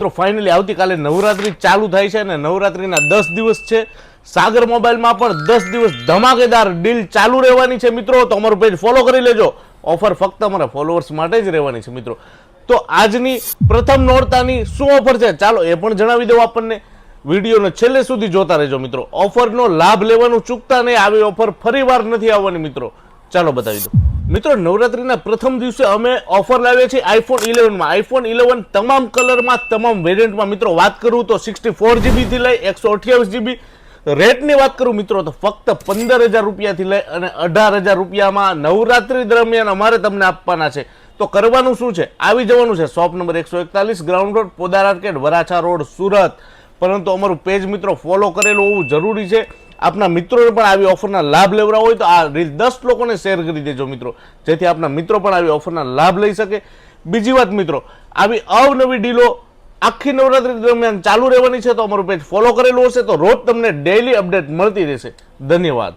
મિત્રો ફાઇનલી આવતીકાલે નવરાત્રી ચાલુ થાય છે અને નવરાત્રીના 10 દિવસ છે. સાગર મોબાઈલમાં પણ 10 દિવસ ધમાકેદાર ડીલ ચાલુ રહેવાની છે મિત્રો. તો અમારું પેજ ફોલો કરી લેજો. ઓફર ફક્ત અમારા ફોલોઅર્સ માટે જ રહેવાની છે મિત્રો. તો આજની પ્રથમ નોરતાની શું ઓફર છે ચાલો એ પણ જણાવી દઉં આપણને. વિડીયોને છેલ્લે સુધી જોતા રહેજો મિત્રો. ઓફરનો લાભ લેવાનું ચૂકતા નહીં. આવી ઓફર ફરીવાર નથી આવવાની મિત્રો. ચાલો બતાવી દો મિત્રો. નવરાત્રીના પ્રથમ દિવસે અમે ઓફર લાવીએ છીએ આઈફોન 11 માં. આઈફોન 11 તમામ કલરમાં, તમામ વેરિયન્ટમાં મિત્રો. વાત કરું તો 64 GB થી લઈ 128 GB. રેટની વાત કરું મિત્રો તો ફક્ત 15,000 રૂપિયાથી લઈ અને 18,000 રૂપિયામાં નવરાત્રી દરમિયાન અમારે તમને આપવાના છે. તો કરવાનું શું છે? આવી જવાનું છે shop number 141 ground road, Podar arcade, Varachha road, Surat. પરંતુ અમારું પેજ મિત્રો ફોલો કરેલું હોવું જરૂરી છે. આપના મિત્રોને પણ આવી ઓફરના લાભ લેવડાવવા હોય તો આ રીલ 10 લોકોને શેર કરી દેજો મિત્રો, જેથી આપના મિત્રો પણ આવી ઓફરના લાભ લઈ શકે. બીજી વાત મિત્રો, આવી અવનવી ડીલો આખી નવરાત્રી દરમિયાન ચાલુ રહેવાની છે. તો અમારું પેજ ફોલો કરેલું હશે તો રોજ તમને ડેઈલી અપડેટ મળતી રહેશે. ધન્યવાદ.